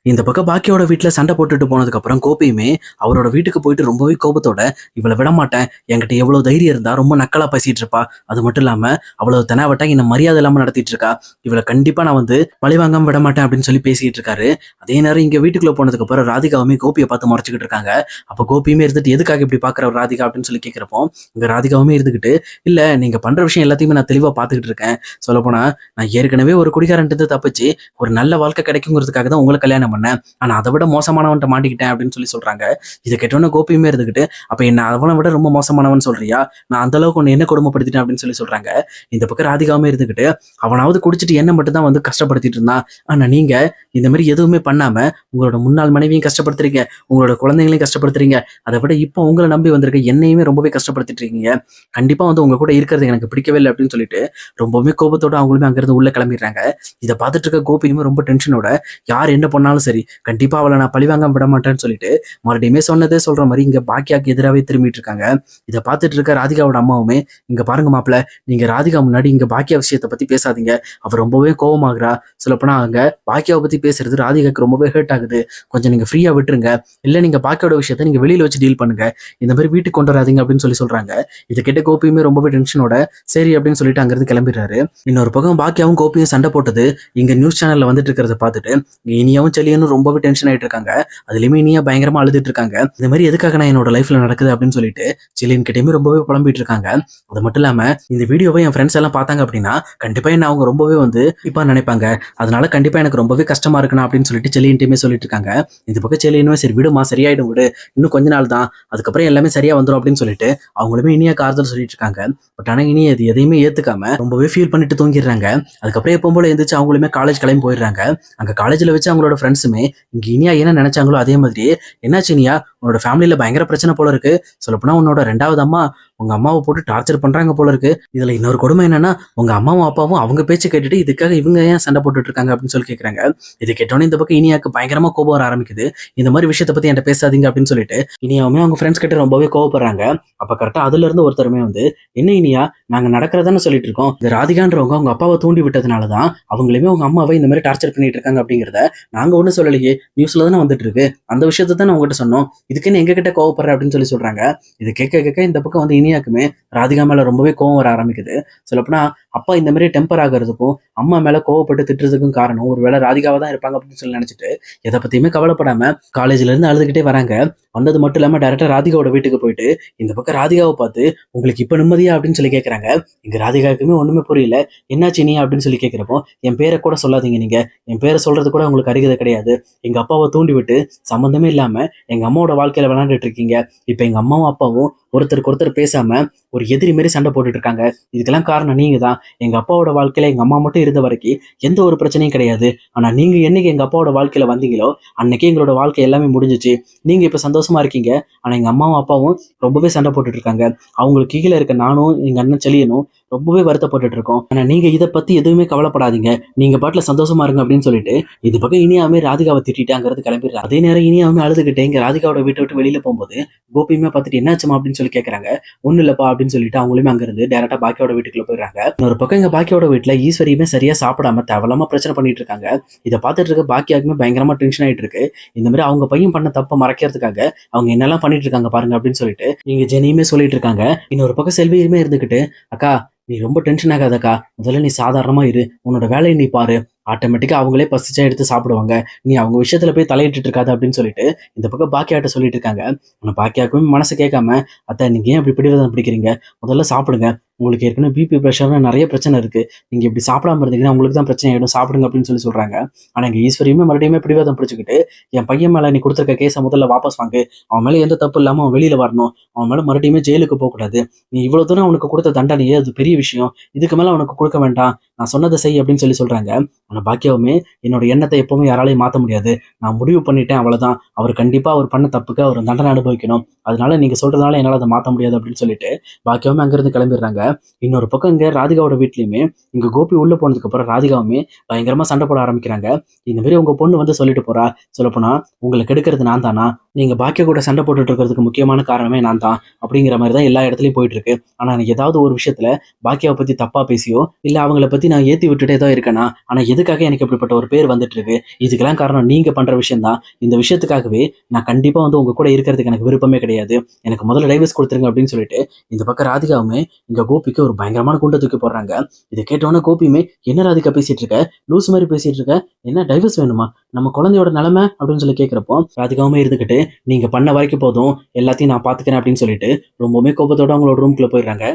இந்த பக்கம் பாக்கியோட வீட்டுல சண்டை போட்டுட்டு போனதுக்கு அப்புறம் கோபியுமே அவரோட வீட்டுக்கு போயிட்டு ரொம்பவே கோபத்தோட இவளை விட மாட்டேன், என்கிட்ட எவ்வளவு தைரியம் இருந்தா ரொம்ப நக்கலா பேசிட்டு இருப்பா, அது மட்டும் இல்லாம அவ்வளவு தெனாவட்டா என்ன மரியாதை இல்லாம நடத்திட்டு இருக்கா, இவளை கண்டிப்பா நான் பழி வாங்காம விட மாட்டேன் அப்படின்னு சொல்லி பேசிட்டு இருக்காரு. அதே நேரம் இங்க வீட்டுக்குள்ள போனதுக்கு அப்புறம் ராதிகாவுமே கோபியை பார்த்து முறைச்சிக்கிட்டு இருக்காங்க. அப்ப கோபியுமே இருந்துட்டு எதுக்காக இப்படி பாக்குற ராதிகா அப்படின்னு சொல்லி கேட்கிறப்போ இங்க ராதிகாவுமே இருந்துகிட்டு, இல்ல நீங்க பண்ற விஷயம் எல்லாத்தையுமே நான் தெளிவா பாத்துக்கிட்டு இருக்கேன், சொல்லப்போனா நான் ஏற்கனவே ஒரு குடிகாரன்ட்டு தப்பிச்சு ஒரு நல்ல வாழ்க்கை கிடைக்குங்கிறதுக்காக தான் உங்களை கல்யாணம் பண்ணேன், ஆனா அதை விட மோசமானவன்ட்ட மாட்டிக்கிட்டேன் அப்படின்னு சொல்லி சொல்றாங்க. இதை கேட்டோன்னு கோபியுமே இருந்துகிட்டு, அப்ப என்ன அவனை விட ரொம்ப மோசமானவன் சொல்றியா, நான் அந்த அளவுக்கு ஒன்னு என்ன கொடுமைப்படுத்திட்டேன் அப்படின்னு சொல்லி சொல்றாங்க. இந்த பக்கம் ராதிகாவுமே இருந்துகிட்டு, அவனாவது குடிச்சிட்டு என்ன மட்டும் தான் கஷ்டப்படுத்திட்டு இருந்தான், ஆனா நீங்க இந்த மாதிரி எதுவுமே பண்ணாம உங்களோட முன்னாள் மனைவியும் கஷ்டப்படுத்துறீங்க, உங்களோட குழந்தைங்களையும் கஷ்டப்படுத்துறீங்க, அதை விட இப்போ உங்களை நம்பி வந்திருக்க என்னையுமே ரொம்பவே கஷ்டப்படுத்திட்டு இருக்கீங்க, கண்டிப்பா உங்க கூட இருக்கிறது எனக்கு பிடிக்கவே இல்லை அப்படின்னு சொல்லிட்டு ரொம்பவே கோபத்தோட அவங்களுமே அங்கிருந்து உள்ள கிளம்பிடுறாங்க. இதை பார்த்துட்டு இருக்க கோபியுமே ரொம்ப டென்ஷனோட, யார் என்ன பண்ணாலும் சரி கண்டிப்பா அவளை நான் பழிவாங்க விட மாட்டேன்னு சொல்லிட்டு மறுபடியுமே சொன்னதே சொல்ற மாதிரி இங்க பாக்கியாக்கு எதிராகவே திரும்பிட்டு இருக்காங்க. இதை பார்த்துட்டு இருக்க ராதிகாவோட அம்மாவுமே, இங்க பாருங்க மாப்பிள்ள, நீங்க ராதிகா முன்னாடி இங்க பாக்கியா விஷயத்தை பத்தி பேசாதீங்க, அவ ரொம்பவே கோவமாகறா, சொல்லப்போனா அங்க பாக்கியாவை பத்தி பேசுறது ராதிகாக்கு ரொம்பவே ஹர்ட் ஆகுது, கொஞ்சம் நீங்க ஃப்ரீயா விட்டுருங்க, இல்ல நீங்க பாக்கியோட விஷயத்த நீங்க வெளியில வச்சு டீல் பண்ணுங்க, இந்த மாதிரி வீட்டுக்கு கொண்டு வராதீங்க அப்படின்னு சொல்லி சொல்றாங்க. இதை கேட்ட கோபியுமே ரொம்பவே டென்ஷனோட சரி அப்படின்னு சொல்லிட்டு அங்கிருந்து கிளம்பிடுறாரு. இன்னொரு பக்கம் பாக்கியாவும் கோபியும் சண்டை போட்டது இங்க நியூஸ் சேனல்ல வந்துட்டு இருக்கிறத பார்த்துட்டு இனியாவும் செல்லியனும் ரொம்பவே டென்ஷன் ஆயிட்டு இருக்காங்க. அதுலயுமே இனியா பயங்கரமா அழுதுட்டு இருக்காங்க. இந்த மாதிரி எதுக்காக நான் என்னோட லைஃப்ல நடக்குது அப்படின்னு சொல்லிட்டு செல்லியன் கிட்டயுமே ரொம்பவே புலம்பிட்டு இருக்காங்க. அது மட்டும் இல்லாம இந்த வீடியோவை என் ஃப்ரெண்ட்ஸ் எல்லாம் பார்த்தாங்க அப்படின்னா கண்டிப்பா என்ன அவங்க ரொம்பவே இப்ப நினைப்பாங்க, அதனால கண்டிப்பா எனக்கு ரொம்பவே கஷ்டமா இருக்குண்ணா அப்படின்னு சொல்லிட்டு செல்லியன்ட்டையுமே சொல்லிட்டு இருக்காங்க. இந்த பக்கம் செல்லியனுமே சரி விடுமா, சரியாயிடும் விடு, இன்னும் கொஞ்ச நாள் தான், அதுக்கப்புறம் எல்லாமே சரியா வந்துடும் அப்படின்னு சொல்லிட்டு அவங்களுமே இனியா ஆறுதல் சொல்லிட்டு இருக்காங்க. பட் ஆனா இனி அது எதையுமே ஏத்துக்காம ரொம்பவே ஃபீல் பண்ணிட்டு தூங்கிடுறாங்க. அதுக்கப்புறம் எப்போ போல எந்திரிச்சு அவங்களுமே காலேஜ் கிளம்பி போயிடுறாங்க. அங்க காலேஜ்ல வச்சு அவங்களோட ஃப்ரெண்ட்ஸுமே இங்க இனியா என்ன நினைச்சாங்களோ அதே மாதிரி, என்னாச்சு இனியா உன்னோட ஃபேமிலியில பயங்கர பிரச்சனை போல இருக்கு, சொல்லப்போனா உன்னோட ரெண்டாவது அம்மா உங்க அம்மாவை போட்டு டார்ச்சர் பண்றாங்க போல இருக்கு, இதுல இன்னொரு கொடுமை என்னன்னா உங்க அம்மாவும் அப்பாவும் அவங்க பேச்சு கேட்டுட்டு இதுக்காக இவங்க ஏன் சண்டை போட்டுட்டு இருக்காங்க அப்படின்னு சொல்லி கேட்கறாங்க. இது கேட்டோன்னே இந்த பக்கம் இனியாக்கு பயங்கரமா கோபம் வர ஆரம்பிக்குது. இந்த மாதிரி விஷயத்தை பத்தி என்கிட்ட பேசாதீங்க அப்படின்னு சொல்லிட்டு இனியாவுமே அவங்க ஃப்ரெண்ட்ஸ் கிட்ட ரொம்பவே கோவப்படுறாங்க. அப்ப கரெக்டா அதுல இருந்து ஒருத்தருமே என்ன இனியா நாங்க நடக்கிறதான்னு சொல்லிட்டு இருக்கோம், இந்த ராதிகான்றவங்க அவங்க அப்பாவை தூண்டி விட்டதுனாலதான் அவங்களுமே அவங்க அம்மாவை இந்த மாதிரி டார்ச்சர் பண்ணிட்டு இருக்காங்க அப்படிங்கிறத நாங்க ஒன்றும் சொல்லலையே, நியூஸ்ல தானே வந்துட்டு இருக்கு, அந்த விஷயத்தை தான் உங்ககிட்ட சொன்னோம், இதுக்குன்னு எங்க கிட்ட கோவப்படுற அப்படின்னு சொல்லி சொல்றாங்க. இது கேட்க கேட்க இந்த பக்கம் இனியாக்குமே ராதிகா மேல ரொம்பவே கோவம் வர ஆரம்பிக்குது. சொல்லப்போனா அப்பா இந்த மாதிரி டெம்பர் ஆகிறதுக்கும் அம்மா மேல கோவப்பட்டு திட்டுறதுக்கும் காரணம் ஒருவேளை ராதிகாவா தான் இருப்பாங்க அப்படின்னு சொல்லி நினைச்சிட்டு எதை பத்தியுமே கவலைப்படாம காலேஜ்ல இருந்து அழுதுகிட்டே வராங்க. வந்தது மட்டும் இல்லாம டைரக்டா ராதிகாவோட வீட்டுக்கு போயிட்டு இந்த பக்கம் ராதிகாவை பார்த்து உங்களுக்கு இப்ப நிம்மதியா அப்படின்னு சொல்லி கேட்கறாங்க. இங்க ராதிகாவுக்குமே ஒண்ணுமே புரியல, என்னாச்சு நீ அப்படின்னு சொல்லி கேட்கிறப்போ என் பேரை கூட சொல்லாதீங்க, நீங்க என் பேரை சொல்றது கூட உங்களுக்கு அருகதை கிடையாது, எங்க அப்பாவை தூண்டி விட்டு சம்பந்தமே இல்லாம எங்க அம்மாவோட வாழ்க்கையில விளையாண்டுட்டு இருக்கீங்க, இப்ப எங்க அம்மாவும் அப்பாவும் ஒருத்தருக்கு ஒருத்தர் பேசாம ஒரு எதிரி மாரி சண்டை போட்டுட்டு இருக்காங்க, இதுக்கெல்லாம் காரணம் நீங்க தான், எங்க அப்பாவோட வாழ்க்கையில எங்க அம்மா மட்டும் இருந்த வரைக்கும் எந்த ஒரு பிரச்சனையும் கிடையாது, ஆனா நீங்க என்னைக்கு எங்க அப்பாவோட வாழ்க்கையில வந்தீங்களோ அன்னைக்கே எங்களோட வாழ்க்கை எல்லாமே முடிஞ்சிச்சு, நீங்க இப்ப சந்தோஷமா இருக்கீங்க, ஆனா எங்க அம்மாவும் அப்பாவும் ரொம்பவே சண்டை போட்டுட்டு இருக்காங்க, அவங்களுக்கு கீழே இருக்க நானும் எங்க அண்ணன் செல்லியனும் ரொம்பவே வருத்தப்பட்டுட்டு இருக்கோம், ஆனா நீங்க இதை பத்தி எதுவுமே கவலைப்படாதீங்க, நீங்க பாட்டுல சந்தோஷமா இருங்க அப்படின்னு சொல்லிட்டு இது பக்கம் இனியாவே ராதிகாவை திட்டாங்கிறது கிளம்பிடுறாங்க. அதே நேரம் இனியாவுமே அழுதுகிட்டே இங்க ராதிகாவோட வீட்டை விட்டு வெளியில போகும்போது கோபியுமே பார்த்துட்டு என்னாச்சுமா அப்படின்னு சொல்லி கேட்கறாங்க. ஒண்ணு இல்லப்பா அப்படின்னு சொல்லிட்டு அவங்களுமே அங்க இருந்து டேரக்டா பாக்கியோட வீட்டுக்குள்ள போயிடுறாங்க. ஒரு பக்கம் இங்க பாக்கியோட வீட்டுல ஈஸ்வரியுமே சரியா சாப்பிடாம தேவலாம பிரச்சனை பண்ணிட்டு இருக்காங்க. இதை பார்த்துட்டு இருக்க பாக்கியாக்குமே பயங்கரமா டென்ஷன் ஆயிட்டு இருக்கு. இந்த மாதிரி அவங்க பையன் பண்ண தப்ப மறைக்கிறதுக்காக அவங்க என்னெல்லாம் பண்ணிட்டு இருக்காங்க பாருங்க அப்படின்னு சொல்லிட்டு இங்க ஜெனியுமே சொல்லிட்டு இருக்காங்க. இன்னொரு பக்கம் செல்வியுமே இருந்துகிட்டு, அக்கா நீ ரொம்ப டென்ஷன் ஆகாதக்கா, முதல்ல நீ சாதாரணமா இரு, உன்னோட வேலையை நீ பாரு, ஆட்டோமேட்டிக்கா அவங்களே பசிச்சா எடுத்து சாப்பிடுவாங்க, நீ அவங்க விஷயத்துல போய் தலையிட்டு இருக்காது அப்படின்னு சொல்லிட்டு இந்த பக்கம் பாக்கியாட்ட சொல்லிட்டு இருக்காங்க. ஆனா பாக்கியாக்குமே மனசு கேட்காம, அத்தை நீங்க ஏன் இப்படி பிடிவாதம் பிடிக்கிறீங்க, முதல்ல சாப்பிடுங்க, உங்களுக்கு ஏற்கனவே பிபி பிரஷர்னு நிறைய பிரச்சனை இருக்கு, நீங்க இப்படி சாப்பிடாம இருந்தீங்கன்னா உங்களுக்கு தான் பிரச்சனை ஆயிடும், சாப்பிடுங்க அப்படின்னு சொல்லி சொல்றாங்க. ஆனா இங்க ஈஸ்வரியுமே மறுபடியுமே பிடிவாதம் பிடிச்சிக்கிட்டு, என் பையன் மேல நீ கொடுத்துருக்க கேஸை முதல்ல வாபஸ் வாங்கு, அவன் மேல எந்த தப்பு இல்லாம அவன் வெளியில வரணும், அவன் மேல மறுபடியுமே ஜெயிலுக்கு போக கூடாது, நீ இவ்வளவு தூரம் அவனுக்கு கொடுத்த தண்டனையே அது பெரிய விஷயம், இதுக்கு மேல அவனுக்கு கொடுக்க வேண்டாம், நான் சொன்னதை செய் அப்படின்னு சொல்லி சொல்றாங்க. ஆனா பாக்கியாவுமே என்னோட எண்ணத்தை எப்பவுமே யாராலையும் மாற்ற முடியாது, நான் முடிவு பண்ணிட்டேன் அவ்வளவுதான், அவர் கண்டிப்பா அவர் பண்ண தப்புக்கு அவர் தண்டனை அனுபவிக்கணும், அதனால நீங்க சொல்றதுனால என்னால அதை மாத்த முடியாது அப்படின்னு சொல்லிட்டு பாக்கியவுமே அங்கிருந்து கிளம்பிடுறாங்க. இன்னொரு பக்கம் இங்க ராதிகாவோட வீட்லயுமே இங்க கோபி உள்ள போனதுக்கு அப்புறம் ராதிகாவுமே பயங்கரமா சண்டை போட ஆரம்பிக்கிறாங்க. இந்த மாதிரி உங்க பொண்ணு வந்து சொல்லிட்டு போறா, சொல்லப்போனா உங்களை கெடுக்கிறது நான் தானா, நீங்க பாக்கிய கூட சண்டை போட்டுட்டு இருக்கிறதுக்கு முக்கியமான காரணமே நான் தான் அப்படிங்கிற மாதிரி தான் எல்லா இடத்துலயும் போயிட்டு இருக்கு. ஆனா எனக்கு ஏதாவது ஒரு விஷயத்துல பாக்கியாவை பத்தி தப்பா பேசியோ இல்ல அவங்கள பத்தி நான் ஏத்தி விட்டுட்டே தான் இருக்கேனா, ஆனா எதுக்காக எனக்கு இப்படிப்பட்ட ஒரு பேர் வந்துட்டு இருக்கு, இதுக்கெல்லாம் காரணம் நீங்க பண்ற விஷயம் தான். இந்த விஷயத்துக்காகவே நான் கண்டிப்பா வந்து உங்க கூட இருக்கிறதுக்கு எனக்கு விருப்பமே கிடையாது, எனக்கு முதல்ல டைவர்ஸ் கொடுத்துருங்க அப்படின்னு சொல்லிட்டு இந்த பக்கம் ராதிகாவுமே இங்க கோபிக்கு ஒரு பயங்கரமான குண்டை தூக்கி போடுறாங்க. இதை கேட்டோன்னே கோபியுமே, என்ன ராதிகா பேசிட்டு இருக்க, லூஸ் மாதிரி பேசிட்டு இருக்க, என்ன டைவர்ஸ் வேணுமா, நம்ம குழந்தையோட நிலைமை அப்படின்னு சொல்லி கேட்கிறப்போ ராதிகாவுமே இருந்துகிட்டு, நீங்க பண்ண வரைக்கும் போதும், எல்லாத்தையும் நான் பாத்துக்கிறேன் அப்படின்னு சொல்லிட்டு ரொம்பவுமே கோபத்தோட அவங்களோட ரூம்குள்ள போயிடுறாங்க.